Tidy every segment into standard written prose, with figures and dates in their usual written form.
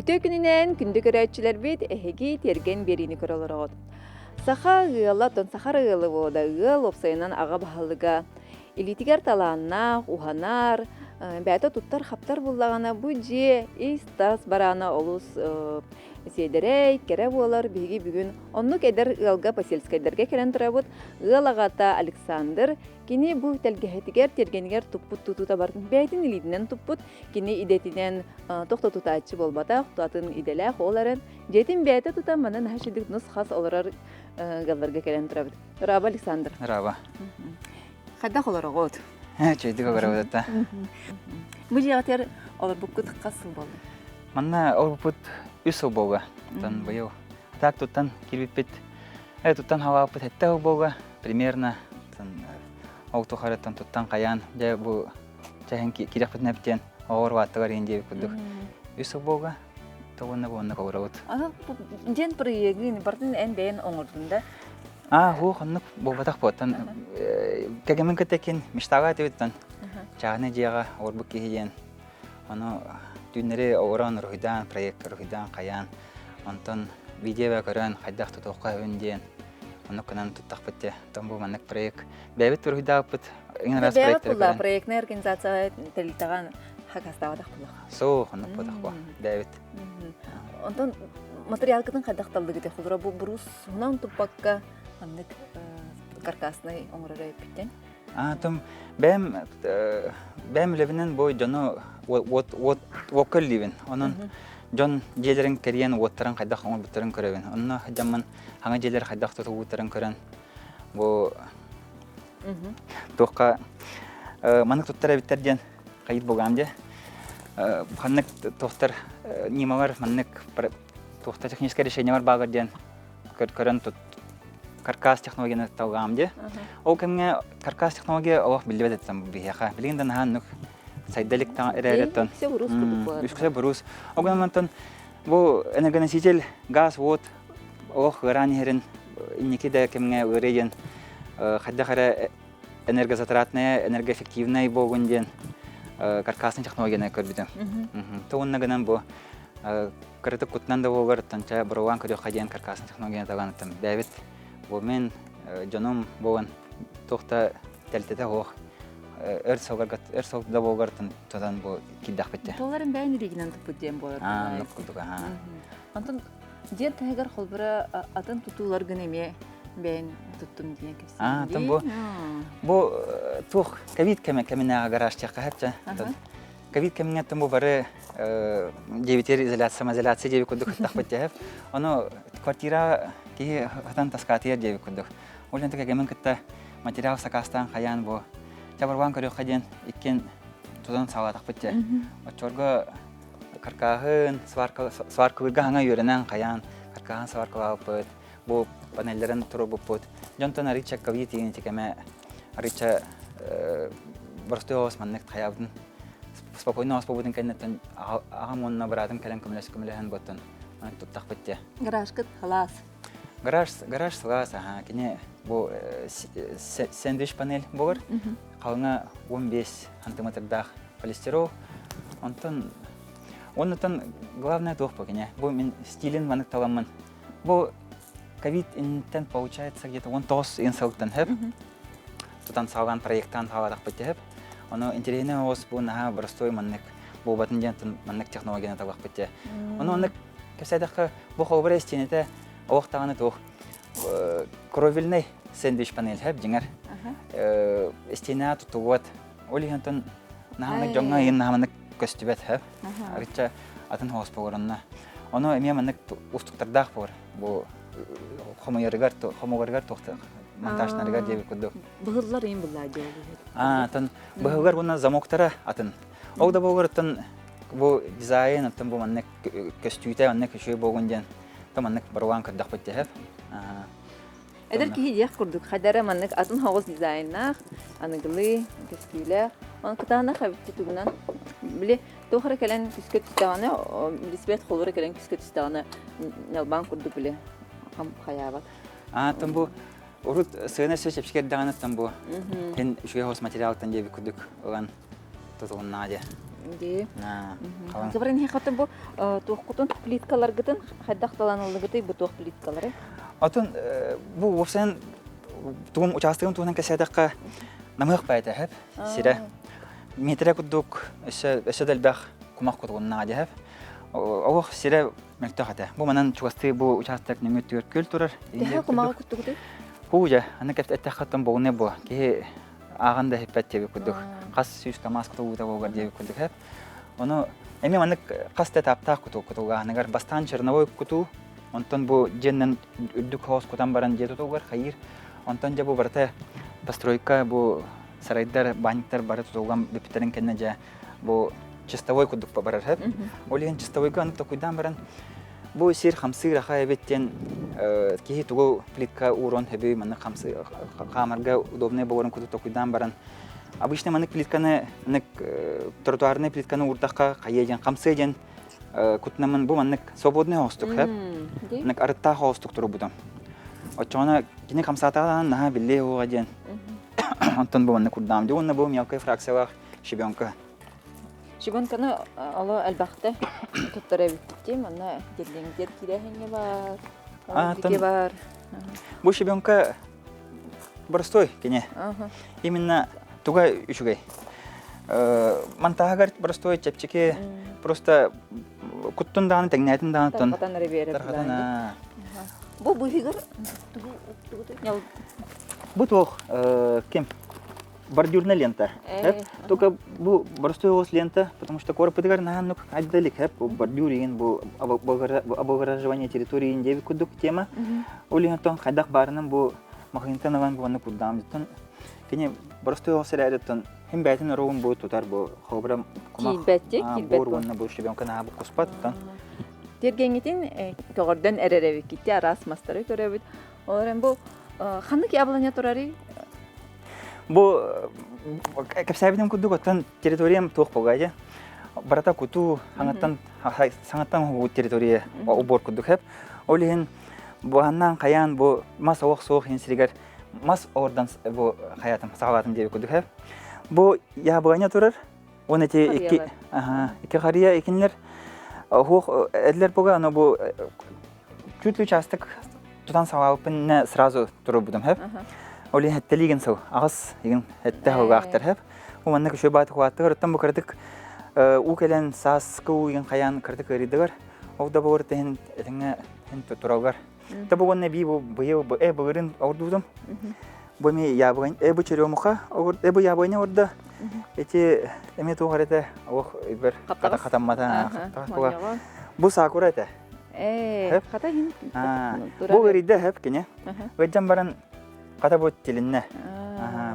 Күтө күнүнен күндү көрөчүлөр бит эһиги терген берини көрөлөр. Саха ыала тон сахар ыалы бода ыал опсайынан ага баһалыга илитигер талаанна уханар бәтө туттар хаптар буллагана бу же истас барана олус седерей кере болар биги бүгүн оннук эдер ыалга поселскайдерге келен турабыт ыалагата Александр кини бу телгехетигер тергенигер туппут тутута бардын бәйтин илидинен туппут кини идетинен тохто тутаачы болбата тутатын иделе холарын жетин бәйте тута манан хашидик нус хас оларар галларга келен турабыт. Раба Александр. Раба. Хадда холорогот. Чөйдүгө барабыта. Бу жагатер олар букут касыл болду. Манна орбут үсө бога. Тан быйыл. Так туттан кирбит. Туттан хавапыт хетте бога. Примерно тан оото хараттан туттан каян. Жа бу жаһан кирапыт нептен оор ваттыгар инде кудук. Үсө бога. Тогонна бонна каврабыт. Жен проегин бартын энден оңордунда. Ху хоннук бобатак потан. Кегемен кетекен миштага тевиттан. Чагны жага орбук киген. Аны дүннере оран рухидан проект рухидан каян. Антон видео көрөн хайдак тутукка өнден. Аны канан туттакпытте. Там бу маннык проект. Бебет рухидапыт. Иң раз проект. Бебет проектный организация телитаган хакастабадак булак. Со хоннук бодак ба. Бебет. Антон материал кытын хайдакталды гите хулра бу брус унан тупакка маннык каркасный оңророй биттен. Там бэм левинен бой жоно вокал ливен. Онон жон желерин керен оттаран хайдак оң битерин көрөбүн. Онно жаман хаңа желер хайдак тутугутарын көрөн. Бу токка манык туттара биттерден кайыт болгамде. Ханнык тохтар нималар маннык тохта техническое решение бар багырден көрөн тут каркас технологияны талгамде. Ол кемге каркас технология алах билбет этсем бияха. Билгенден ханнык сайдалик та эререттен. Үскесе бурус. Огамантан бу энергоноситель газ вот ох гранихерин инникиде кемге өреген хаддахара энергозатратная, энергоэффективная болгонден каркасный технологияны көрбүдүм. Тооннагынан бу кырытып кутнан да болгар танча бурган көрө хаден каркасный технологияны таганытым. Бәбит бу мен жоном болгон тохта телтете ох эрсог да болгар тадан бу киддак бетте. Толарын бәйни регинан тупут дем болар. Нукудуга. Антон жер тагар холбара атын тутулар гынеме бәйн туттум деген кепсин. Там бу тух ковид кемена гараж чакка хапча. Ковид кемене там бу бары 9 изоляция деп кудук тахпетте. Аны квартира ки хатан таскатер деп кудук. Олен теге кемен китте материал сакастан хаян бу. Жабарван көрө хаден иккен тудан сала тахпетте. Очорго каркахын сваркалырга хаңа йөренен хаян каркахан сваркалап бу панеллерин турубу пут. Жонтон арича ковид деген текеме арича борстос маннек хаябдын. Спокойно освободен кеннеттен агамонна баратын келен көмөлөсөн боттон. Аны туттак бетте. Гаражкыт халас. Гараж салас, кине бу сэндвич панель болгар. Калыңа 15 сантиметрдах полистирол. Онтон главное тохпа кине. Бу мен стилин манык таламын. Бу ковид интен получается где-то 19 инсалттан хэп. Тутан салган проекттан таладак бетте хэп. Оно интересно ос бу на простой маннык бу батынден маннык технологияны табак бетте. Оно кесәдәк бу хобре стенете октаганы тох кровельный сэндвич панель хэп диңер. Стена тутуат олихантан наханы жаңга ин наханы көстүбет хэп. Арыча атын хос програмна. Оно эме маннык устуктардак бар. Бу хомояргар тохта. Монтажнарга деп кудук. Быгыллар эм булла деп. Тан быгыллар буна замоктара атын. Олда болгар тан бу дизайн атын бу маннык көстүйтә маннык көчөй болгонден. Там маннык барван кырдак бетте хэп. Эдер ки хидиях курдук. Хадара маннык атын хогыз дизайннах, аныгылы, көстүйлә. Аны кытана хабитти тугунан. Биле тохара келен күскөт таганы, билеспет холора келен күскөт таганы нелбан курдук биле. Хам хаябат. Там бу урут сына сөчепшкер даганы там бу. Кен үшгө хос материалтан деп курдук. Оган тотугун наде. Ди. На. Калан. Забрын хикатын бу туохкутун плиткалар гытын хаддах таланылыгыты бу туох плиткалары. Отон бу вовсен тугум участогым тугунан кесядакка намык байта хеп. Сире. Метре кудук эше делбах кумак кутугунна хеп. Ох сире мектахата. Бу манан чугасты бу участок нөмөт төрткөл турар. Тэхэ кумага куттугуты. Хуя, аны кепт эттахаттан богуне бу. Ки аганда хеппет тебе кудук. Кас сүйс камас кутугута богар тебе кудук хеп. Ону эми маннык касте таптак кутугуга анагар бастан черновой куту. Онтон бу женнен үддүк хоос кутан баран жету тугар хайыр. Онтон же бу барта постройка бу сарайдар баниктар бары тутулган бептерин кенне же бу чистовой кудук барар хеп. Олеген чистовойга аны токуйдан баран бу сир хамсы раха эбеттен кихи тугу плитка урон хеби манны хамсы камарга удобный богорун куду токуйдан баран. Обычно маннык плитканы нык тротуарный плитканы уртакка кайежен хамсыжен кутнамын бу маннык свободный хостук хеп. Нык арытта хостук туру будам. Очона кини хамсатадан наха билле хугажен. Антон бу маннык урдам. Жонна бу мелкая фракция шибенка. Шибонканы алы албакта туттара битти, мана делеңдер кирәһеңе бар. Дике бар. Бу шибенка простой кене. Именно туга үчүгей. Мантагар простой чепчеке просто куттун дааны теңнәтин дааны тон. Тархатана. Бу фигур бу тох кем бордюрная лента. Только бу простой ос лента, потому что корпытыгар наханук отдалек хеп бордюрин бу обограживание территории индеви кудук тема. Олин тон хадак барынан бу махинтанаван бу анук кудам дитон. Кене простой ос рядетон хим байтын роун бу тутар бу хобра кумак. Килбет бу бу шибенка на бу куспат тон. Тергеңитин тогордан эреребик китти арас мастары көрөбүт. Олар бу ханнык ябланя турары. Бу кепсабидем кудук оттан территориям тох погажа. Барата куту хангаттан саңаттан территория убор кудук хеп. Олин бу аннан каян бу мас оок соок инсиригер мас ордан бу хаятым сагатым деп кудук хеп. Бу ябланя турар. Оны те iki хария экинлер хох эдлер пога аны бу чуть участок тутан сагапын сразу туруп будам хеп. Олин хеттелиген сау агыс еген хетте хогактар хеп. Уманны көшө бат хваттыр там букырдык у келен саску еген каян кырдык өридер. Овда бор тен этеңе хен туралгар. Та бугонне би бу быйыл бу бырын ордудум. Бу ми ябын бу черемуха бу ябыны орда. Эти эме тугарете ох бер катаммата хаттага. Бу сакура эте. Ката хин. Бу өридде хеп кине. Вэджам баран ката бу тилинне.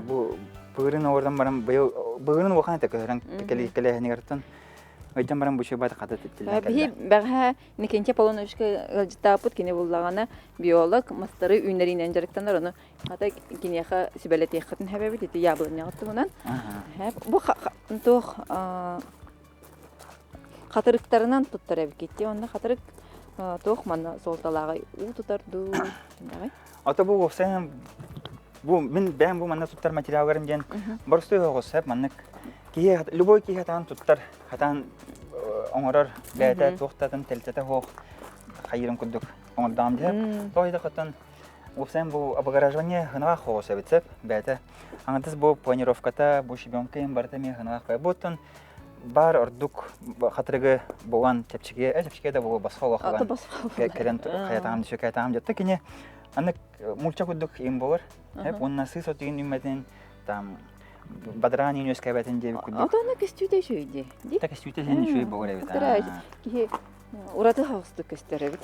Бу бырын ордан баран бырын вахан эте көрән келе нигертен. Вэджам баран бу шебат ката тилинне. Би бага никенче полоновшка житапут кине буллагана биолог мастары үннәринен жарыктандар аны ката кинеха сибелете хатын хәбәбе дите яблыны ягыттымынан. Бу тох хатырыктарынан туттарып кетти. Онда хатырык тох мана солталагы у тутарду. Ата бу офсен бу мен бәм бу мана туттар материалларын ден барысты огосап маннык кие любой кие хатан туттар хатан оңорор бәдә тохтатын телтете хох хайрын кудук оңдам деп тойда хатан офсен бу обограживание хана хосабитсеп бәдә аңдыз бу планировката бу шибенкем бартами хана кайботан бар ордук хатырыгы болган чепчиге да бу басхалак керен хаятам дишекатам жатты кине аны мулча кудук им болар хеп онна сыс отын үммәтен там бадрани нөскәбәтен деп кудук Ата-ана кестүдә шөйди. Так кестүдә сен шөй болар бит. Ки ураты хавсты кестере бит.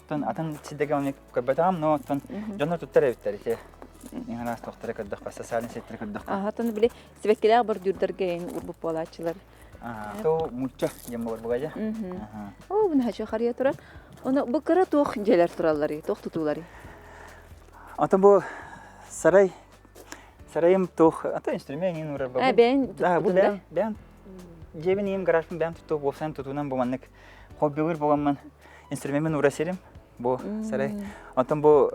Тон атын сидәгә уник кәбәтам, но тон җаннар туттар биттәр. Ин раз тохтары каддык пассасален сеттер каддык. Тон биле сибекеләр бер дүрдәргә урбу палачлар. То мулча ямор бугая. О, бу нәҗә хария тора. Аны бу кара тох җәләр торалары, тох тутулары. Ата бу сарайым тох, ата инструмент ин урар бу. Бән җебенем гаражын бән туту булсан тутунан бу маннык хоббилар булганман. Инструментмен урасерим бу сарай. Ата бу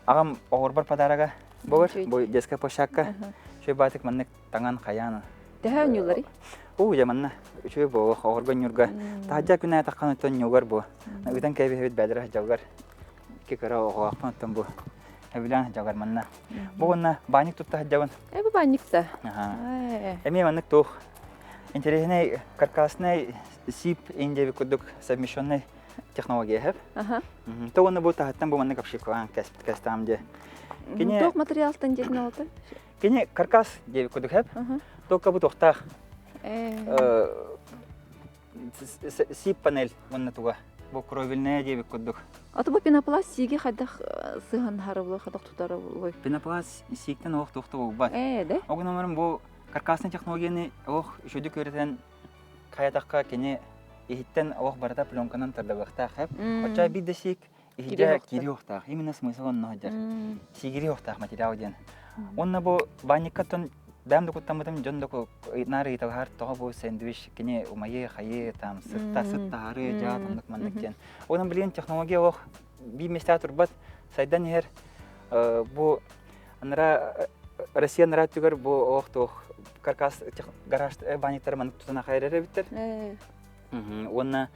агам огырбар подарага булыр. Бу детская площадка. Шөй батык маннык таңан каяны. Тәһәнюлары. Уу яманна үчөө боо хоргон юрга таажа күнэ тахкан тон югар боо. Үтэн кэби хэвит бэдэр жавгар. Кикара оохпан тон боо. Хэвлэн жавгар манна. Богна баник тутта жаван. Эбе баникта. Эми маннык тух. Интересный каркасный сип индеви кудук совмещенный технология хэв. То он боо тахтан боо маннык апшикван кастамде. Тох материалтан жегнолта. Кине каркас деви кудук хэв. То кабу тохтах сип панель онна туга бу кровельная дебик кудук. Аты бу пенопласт сиге хадах сыган харылы хадах тутарылы. Пенопласт сиктен ох тохты бу. Да? Огномарым бу каркасный технологияны ох шуды көрөтен каятакка кине ихтен ох барда пленканан тардагыхта хэп. Оча бидде сик ихде кири охтах. Именно смысл он нахажар. Сигири охтах материал ден. Онна бу баникатон дам докуттамытым жон доку нары итагар тога бу сэндвич кине умае хае там сытта хары жа тамдык мандыктен. Онун билген технология ох би места турбат сайдан хер бу анара Россия нара түгөр бу ох тох каркас гараж баниктар мандык тутана хайрere биттер. Онна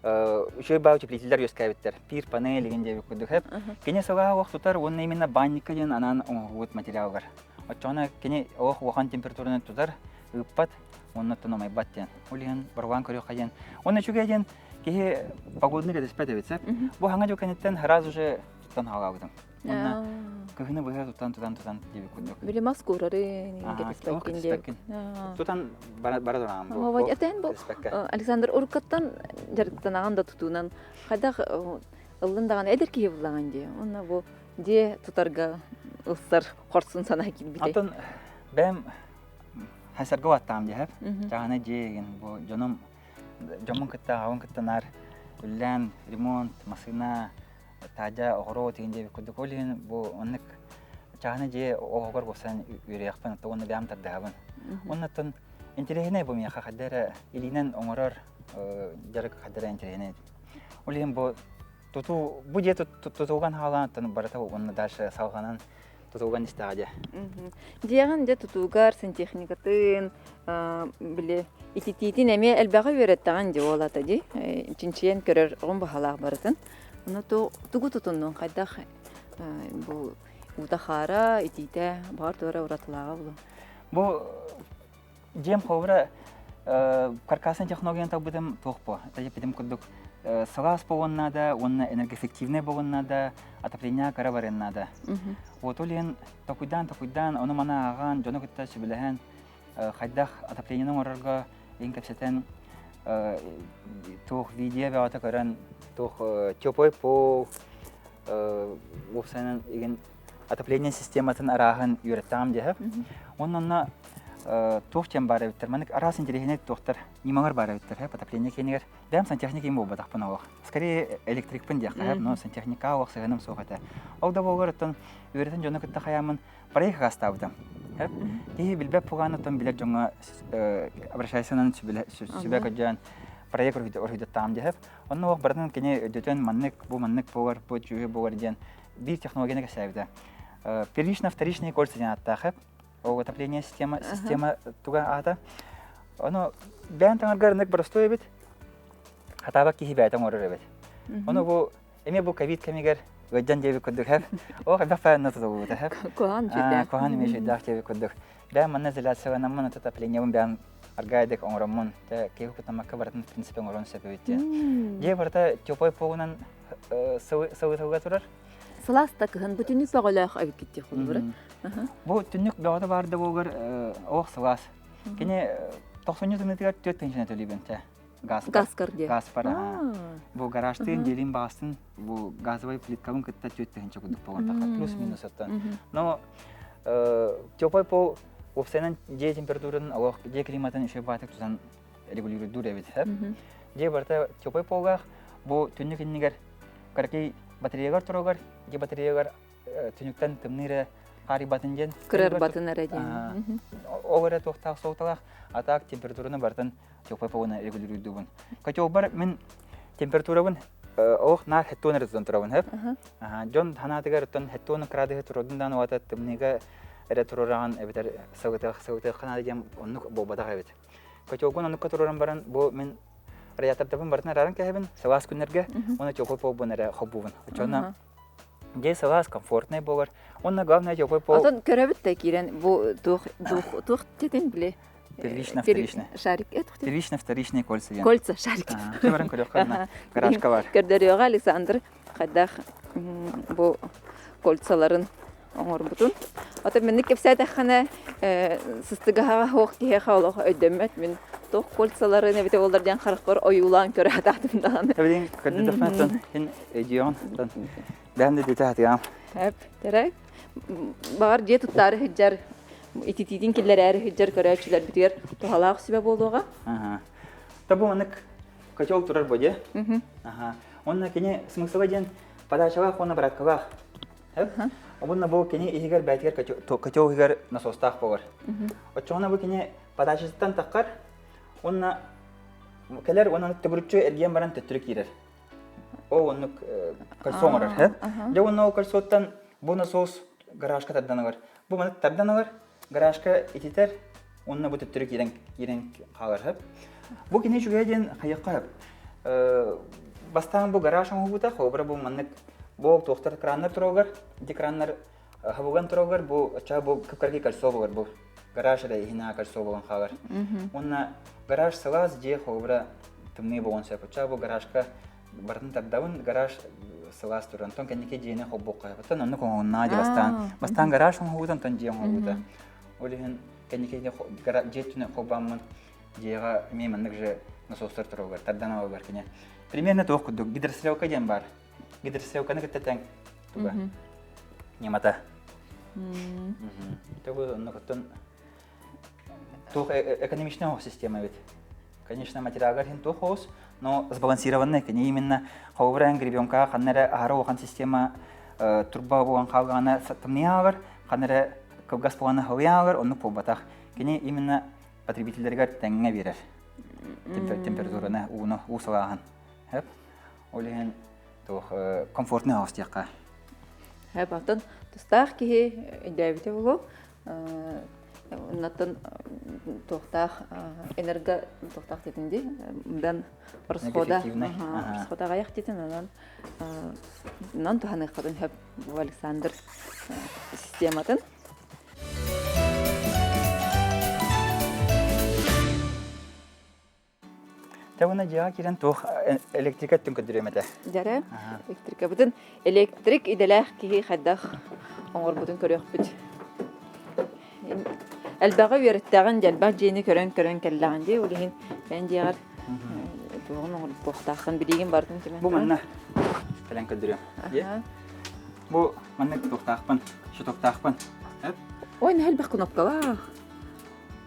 үчөө бау теплителер өскәбиттер. Пир панель дегенде күдүк хеп. Кине сага ох тутар онна именно банникка ден анан оңгут материал бар. Очона кине ох вохан температураны тутар ыппат онна тономай баттен. Улен барган көрө кайын. Онна чуга ден ке погодный кедес педевице. Бу ханга жоканеттен раз уже тутан халагдым. Онна кыгыны быга тутан деби күдүк. Бире маскурары кедес Тутан барадырам бу. Ова этен бу Александр Уркаттан жарыктанаганда тутунан хадах ылындаган эдер кие булаган ди. Онна бу де тутарга ылсар корсун сана килбите. Антон бем хасарга ваттам ди хеп. Жана жеген бу жоном жомун кытта авын кыттанар үллән ремонт машина тажа огоро тигенде күдүк олен бу оннык жана же огор босан үрөякпан тоны бем тардаган. Оннан интересный бу мия хадара илинен оңорор жарык хадара интересный. Олен бу туту бу же тутуган халантан барата онны дальше салганан тутуган истаде. Дигән дә тутугар сантехникатын биле итититин эме элбәгә верәттәгән ди олата ди. Чинчен көрөр гом бахалак барытын. Уны тугу тутуннан кайдах бу утахара итите бар тора уратылага бу. Бу жем ховра каркасный технологияны табыдым тохпо. Тәҗи бидем күдүк сагас погоннада, онна энергоэффективный погоннада, отопление карабареннада. Вот олен токуйдан, оны мана аган, жоны кытта сибилеген хайдах отоплениенең орырга иң кепсетен тох видео бата көрән, тох теплый пол вовсенен иген отопление системасын арагын үйрәтәм дип. Оннан тох тем бар биттер. Мәник арас интересный тохтар. Нимагар бар биттер. Отопление кенегер. Дәм сантехника им булба тахпын ох. Скорее электрик пен дип, но сантехника ох сыгыным сохата. Ол да болгорытын үйрәтен жоны кытта хаямын проект гастабдым. И билбеп пуганытын билек жоңа обращайсынан сүбәк җан проект орыйды там дип. Онны ох бардан кене дөтен маннык бу маннык повар по чуе булар дигән бир технологияны кәсәбедә. Первичный, вторичный координатта хәп. Отопление система туга ата. Оно бән таңаргарнык простой бит. Хатаба ки хибәтәң орыр бит. Оно бу эме бу ковид кемигер гәҗән дебе күдүк хәп. О хәбәфән нату бу хәп. Коан җитә. Коан меше дах дебе күдүк. Бән манна зеләсәгә намын отопление бән аргайдык оңромон. Тә кею кутамакка бартын принципе оңрон сәбәбитте. Же барта тёпой погынан сау турар. Сласта кыгын бүтүнүк багалак агып китти хулбур. Бу түнүк багада барды болгор ох слас. Кине 90 төннәтгә 4 пенсия төлибен тә. Газ кардия. Газ пара. Бу гаражтын делин басын бу газовый плиткабын кытта 4 пенсия күдүк болгон плюс минус аттан. Но тёпой по офсенен же температураны алох же климатын ише батык тузан регулирует дуребит. Же барта тёпой пога бу түнүк иннигер карки батареягар турогар, же батареягар түнүктен тымныра хари батынжен кырыр батын араден. Огара тохта соуталах атак температураны бартын тёпой поганы регулирует дубун. Качо бар мен температурабын ох нар хеттонер зонтравын хеп. Жон ханатыгар тон хеттон градус туродундан вата тымныга эре туроран эбитер сауыты хана дигән онны бобада габит. Көчөгөн аны көтөрөн баран бу мен радиатордабын бартына раран кәһәбен савас күннәргә оны чөкөй по бунара хоббун. Очона де савас комфортный булар. Онна главное чөкөй по. Атын көрәбит тә кирен бу тух тетен биле. Первично. Шарик Вторичные кольца. Кольца, шарик. Баран көрәккән гаражка бар. Көрдөрөга Александр хадах бу кольцаларын оңор бутун. Ата менне кепсәдә хана сыстыга хок тие халык өдәмәт мен тох кольцалары не бите олардан харыкыр оюлан көрә атымдан. Эбидин көрдөрдәфнәтен ин эдион. Бәмдә дитәт ям. Хәп, терәк. Бар же туттары хиҗар ититидин килләре хиҗар көрәчләр битер. Тохалак сибә булуга. Табу анык качол турар боде. Онна кене смысл ден подачава хона бракова. Обунна бу кене игер бәйтер качол игер насостах булар. Очона бу кене подачастан таккар. Онна келер онны тебрүчө эрген баран төттүрүк кирер. О онны кальсоңор, хэ? Я онны кальсоттан бу насос гаражка тадданыгар. Бу маны тадданыгар гаражка ититер. Онны бу төттүрүк кирен калар, хэ? Бу кене жүгеден хаякка. Бастан бу гараж оңгута, хобра бу маннык бу тохтар краннар турогар, ди краннар хабуган турогар, бу ача бу кыпкарги кальсо булар бу. Гаражда хина кальсо булган хагар. Онна гараж салаз же хобра тымны болгон сеп. Ача бу гаражка бартын таддавын гараж салаз туран. Тон кенеке жене хоббокка. Тон онны коңна же бастан гараж оңгутан тон же оңгута. Олеген кенеке гараж жетүнө хоббамын. Жега мемандык же насостар турогар, таддана бар кене. Примерно тох кудук гидрострелка ден бар. Гидрострелканы кеттен туга. Немата. Тогу нокотон тох экономичная система ведь. Конечно, материалдар хин тохос, но сбалансированная, кене именно ховран гребенка, ханнера арохан система турба болгон калганы сатымныягар, ханнера кылгас болганы хавыягар, онну побатах. Кене именно потребительдерге теңге берер. Температураны уны усалаган. Хәп. Олеген тох комфортный австияка. Хәп атын тустах ки дәвите булу. Наттан тохтах энерго тохтах тетинди. Мындан расхода. Расхода гаяк тетин анан. Нан тоханы кадын хәп Александр систематын. Тәуна жаға кирен тох электрика түнкө дүремете. Жара, электрика бүтін электрик иделәх ки хаддах оңор бүтін көрөк бүт. Әлбәгә вереттәгән җәлбә җене көрән кәлләгән ди, улыһын бән җигәр. Тугын оңор тохтахын билеген бардым кеме. Бу манна фәлән көдүрем. Бу манна тохтахпын, шу тохтахпын. Ой, нәл бәк кнопкалар.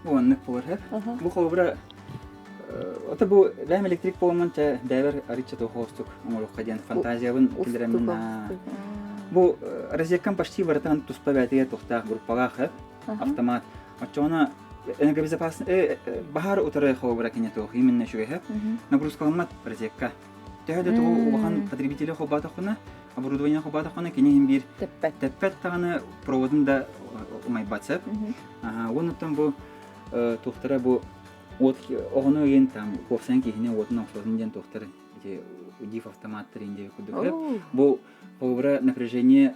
Бу манна булыр. Бу хобра Ота бу ләм электрик болман та дәвер арыча то хостук оңолукка ден фантазиябын килдеремен. Бу розеткан почти бартан туспа бәтегә тохтак группага хәп автомат. Ачона энергобезопасность бахар утары хобра кине то именно шуе хәп. Нагрузка алмат розетка. Тәһәдә то ухан потребителе хобата хона, оборудование хобата хона кине бир тәппәт таганы проводында умайбатсап. Оннан бу тохтара бу вот огоно ен там попсан ки хине отна ослын ден тохтар эти удив автоматтар инде кудук. Бу обра напряжение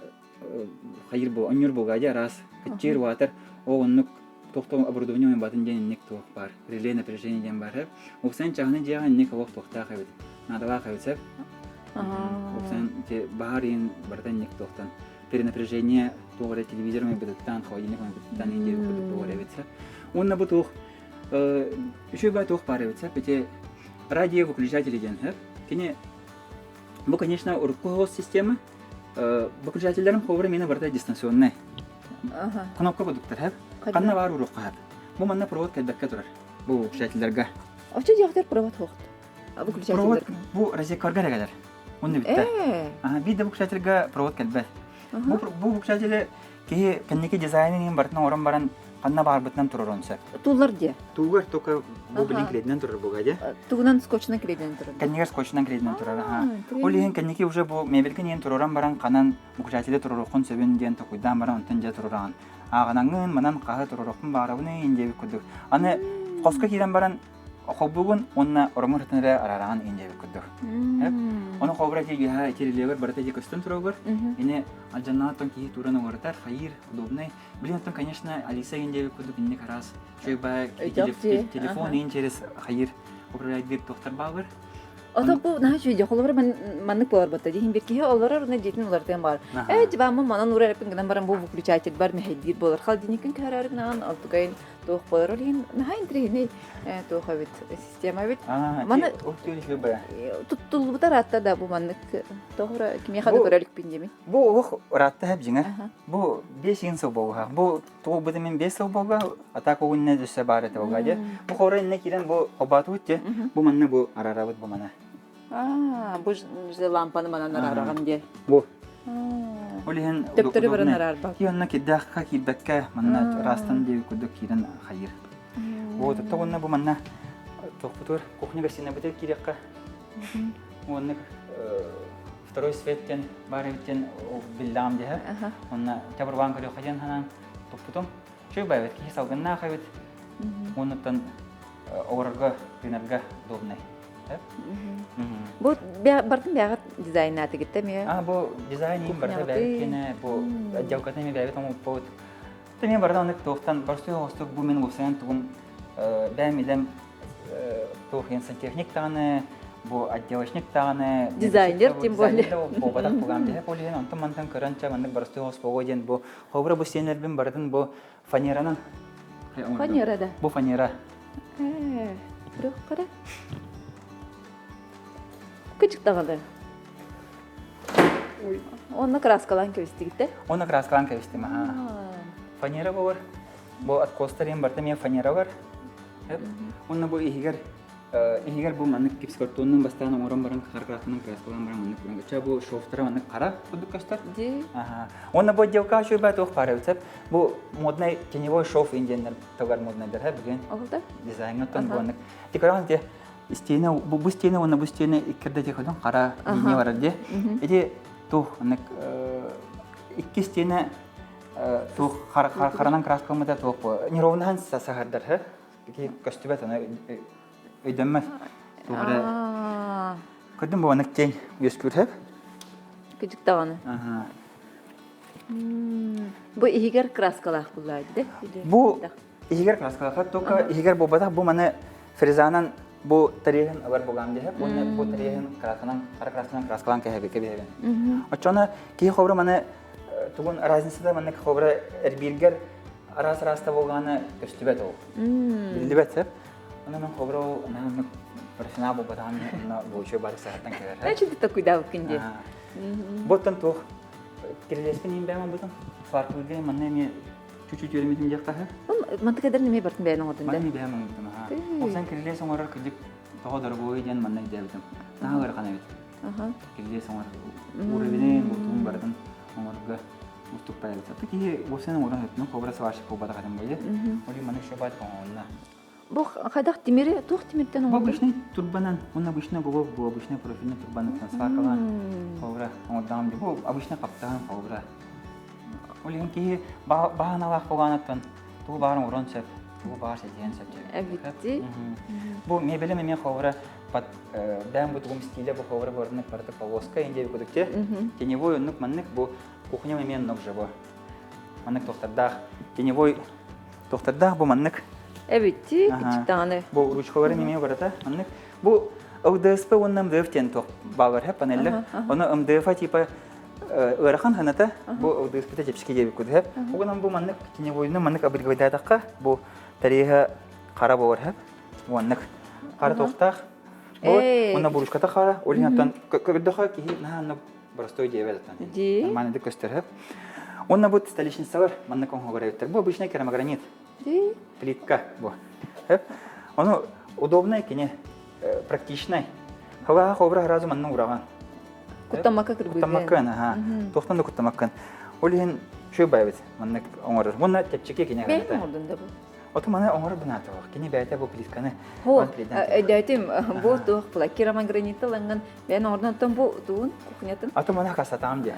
хайыр бу оннур булгадя раз кечер ватер огоннук тохтом оборудование мен батын ден ник тох бар. Реле напряжение ден бар. Попсан чагны жаган ник вак тохта хабит. Надава хабитсак. Попсан те барин бартан ник тохтан. Перенапряжение тогра телевизор мен битан ходине мен битан инде кудук боревитса. Онна бу тох еще бывает ох пары, эти радиовыключатели ден, кене, бу конечно уркугос система, выключателерим ховры мена барда дистанционный. Кнопка продуктор, канна бар урукка. Бу манна провод кәлбәккә турар. Бу выключательләргә. Ачы яктар провод хокт. Выключательләр. Бу розеткаларга гәләр. Уны битте. Бит выключательгә провод кәлбәк. Бу выключателе ки кеннеке дизайнын бартына орын баран канна бар битнән турар онса. Тулар де. Тугар только бу билин крединен турар буга де. Тугынан скотчнан крединен турар. Кеннеге скотчнан крединен турар. Олиһен кеннеке уже бу мебелкен ен тураран баран канан выключателе турар укын сөбен ден токуйдан баран онтан тураран. Аганаңын манан кага турарыкын барабыны инде күдүк. Аны коска кирен баран хоббугун онна оромор хатнара арараган инде беккүдү. Оны хобра тиге тирилегер барата же костюм турогор. Ине алжаннатон ки турана вартар хайыр удобный. Блин, конечно, Алиса инде беккүдү инне карас. Шөйбай телефон ин через хайыр управлять бир доктор багыр. Ото бу на жүйде холор маннык болар бата дихин бирки олар на жетин улардан бар. Жибамы манан ура репин гынан баран бу включатель бар мехедир болар. Халдиникин карарыгынан алтыгайн тоох болар олин нахайн трени тоох бит система бит. Мана октюлик бе. Туттул бутар атта да бу маннык тоохра кимия хады көрөлүк биндеми. Бу ох ратта хеп жиңа. Бу 5 соо болга. Бу тоо бу мен 5 соо болга атака уйна дөсө бар эте болга же. Бу хоры не кирен бу обатут же. Бу манна бу арарабыт бу мана. Бу же лампаны манан арараган де. Бу. Олиһен Төптөрү баран арарба. Кионна киддакка кибекке манна растан деп күдүк кирен хайыр. Бу тоттогонна бу манна тохпутур кухняга сине бите кирекка. Онны второй светтен барыттен биллам де. Онна табырван көрө хаҗан ханан тохпутум. Чөй байбет ки салганна хавет. Оннан орга пинарга удобный. Бу бартын бягат дизайнаты гиттеми. Бу дизайн им барда бәкене бу жаукатны ми бәгет ому бут. Теме барда аны токтан барсты остук бу мен усан тугун бәмидем тохин сантехник таны бу отделочник таны дизайнер тем более. Бу бадак программ де полен антын мантан каранча мандык барсты оспогоден бу хобра бу сенербин бардын бу фанеранын. Фанерада. Бу фанера. Бирок кара. Küçük dağılır. Onu kraskalan köstükte. Onu kraskalan köstüm ha. Fanera var. Bu at kostarin bartamiye fanera var. Hep. Onu bu ihiger bu manık kips kartonun bastana oran baran karkratanın kraskalan baran manık baran. Çabu şoftara manık kara kuduk kastar. Di. Aha. Onu bu devka şu bat ok para utsap. Bu modnay tenivo şof injenler togar modnaylar hep bugün. Oldu. Dizaynattan bu manık. Tikaran diye стена bu stene ona bu stene ikirde ходон кара линия бар де. Эти то ник икки стене то каранан краскамада то неровный сахардар ха. Ки костюбат ана өйдәмәс. Тугры. Көдем бу ник тен өскүр һәп. Küçük dağını. Bu ihiger kraskalar kullandı. Bu ihiger kraskalar только ihiger bu bada bu mana Фризанан bu tarihin agar bogam de hep bu tarihin kraskalan kraskalan ke hebe kebe. Açona ki xobra mana tugun razniсы da mana xobra erbirger aras-arasta bolgаны көстүбет ол. Билдибет hep. Ona men xobra ana profesional bu badan na bu şey barık sahatan keler. Ne için de cuidado kinje. Botan to kirlespin imbema botan farklı değil mana ne çuçu görmedim jakta ha. Mantık eder nime bartın beğen oldun da. Bani beğenmem botan ha. O sen kirles sonra kıcık toğdar boydan mana dedim. Daha var kana bit. Kirles sonra urubinen botum bardan onlarga mutluluk paylaştı. Peki bu sene oradan hep ne kobra savaşı kobra kadın böyle. Oli mana şobat onunla. Bu kadak timiri, toh timirten oldu. Bu bişne turbanan, ona bişne bu bişne profiline turbanan transfer kalan kobra. Ondan bu abişne kaptan kobra. Oli ki bahana var koganattan. Bu barın oran sep. Bu bar seçen sepçe. Evet. Bu mebele me kobra pat ben bu tuğum stile bu kobra barını parta pavoska ince bir kodukte. Теневой нук маннык bu кухня мен нук жабо. Маннык тохтардах bu маннык. Evet, küçük tane. Bu rучкалары меме барата маннык. Bu ОДСП оннан дөфтен тох багар hep панеллер. Оны МДФ типа ырхан ханата bu ОДСП тепшке жебип куд hep. Огонан bu маннык теневойны маннык абыргайдакка bu тарихи кара бор hep. Маннык кара тохтах. Ona buruşkata kara, olinattan kördöha ki na простой девятан. Нормально да костер hep. Ona bu столичница var, manna kon говорит. Bu обычный керамогранит. Плитка bu. Hep. Onu удобный кене, практичный. Хава хобра разу манна ураган. Кутамака кыргыз. Кутамака, ага. Тохтан да кутамака. Олин шөй байбет, манна оңор. Бунна тепчеке кене гана. Бен ордунда bu. Oto mana oңор бунаты бар. Кене бәйте bu плитканы. Ho, дәйтем, bu тух керамогранит ланган. Бен ордунтан bu туун кухнятын. Ато mana хакастан де.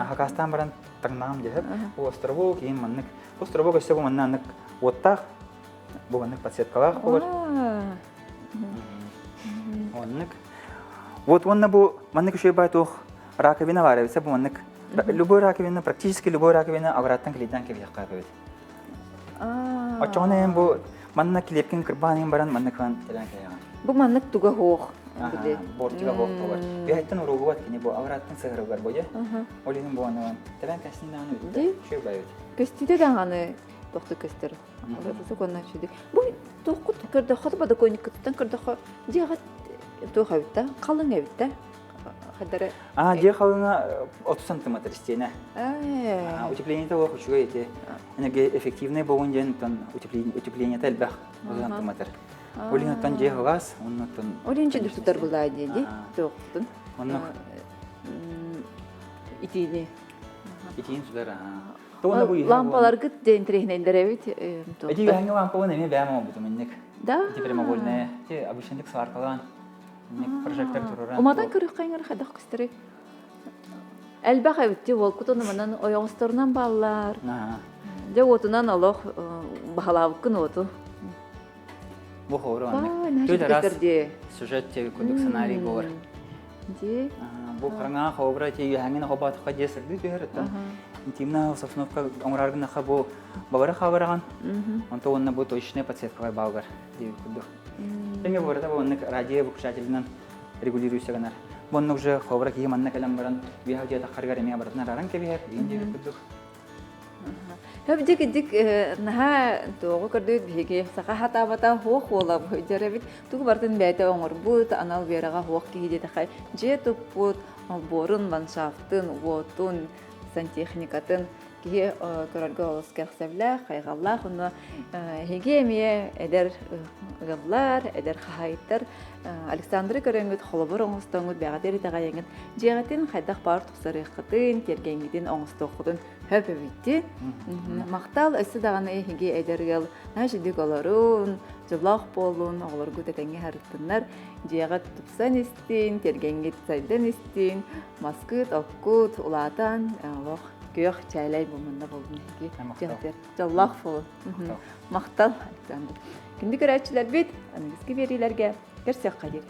Хакастан баран тагнам де. Bu острову кийин маннык. Острову көсө bu манна оттак. Bu маннык подсветкалар бар. Оннык. Вот онна бу маннык еще байтох раковина вара, все бу маннык. Любой раковина, практически любой раковина авраттан клейтан кебе яккабет. Очоне бу манна клепкин кырбанын баран маннык ван телен каяга. Бу маннык туга хоох. Бортига хок бар. Бехтен уругуат кини бу авраттан сыгыры бар бое. Олин бу аны телен касындан үтте. Şu байыт. Көстиде даганы тохты көстер. Оласы конна чуди. Бу тохкут кырда хатбада койниккыттан кырда жагат тохавитта, калың эвитта. Хадары. Же халына 30 сантиметр стена. Утепление того хочу эти энергоэффективные богонден тон утепление тельбах 30 сантиметр. Олин тон же газ, он тон. Олин чуди тутар була деди. Тохтун. Он итини. Итин судара. Лампалар гыт ден трехнендеревит. Эти яңа лампаны не бәма бу минник. Да. Эти прямоугольные, те обычных сваркалан. Ник прожектор туруран. Умадан көрүк кайгыр хадак кыстыры. Әлбәк әйтте ол кутуны менен оягыстырынан баллар. Же отунан алох бахалабы кын оту. Бу хору аны. Төйле раз сюжет те күндүк сценарий бар. Же. Бу караңа хобра те яңын хобат хадесерди берет. Интимная установка оңраргына хабу бабара хабараган. Онто онна бу точная подсветка балгар. Ди күндүк. Тенге борда онны радио выключателинен регулирующий ганар. Бонны уже хобра ки манна калам баран бихавдия тахаргар эмия баратна раран кебе инде күндүк. Дик наха тоого көрдөт биге сака хата бата хох ола жарабит тугу бартын бәйте оңор бут анал берага хох киде тахай же тупут борун ландшафтын вотун сантехникатын ки көрөргө олоскер севле хайгалла хуна хигемия эдер галлар эдер хайтар Александр көрөнгөт холобор оңостоңут бягадери тагайынгын жегатын хайдак бар тусарыктын тергеңидин оңостокудун хөпөбитти мактал өсү даганы хиге эдергел нажидик олорун жолох болун олоргу тетеңге харыттынар жегат тупсан истин тергеңгит сайдан истин маскыт оккут улатан лох көх чайлай бумында болдун хиге жегатер жолох болун мактал Александр кинди көрөчүлөр бит анысы берилерге Gerçek kadir.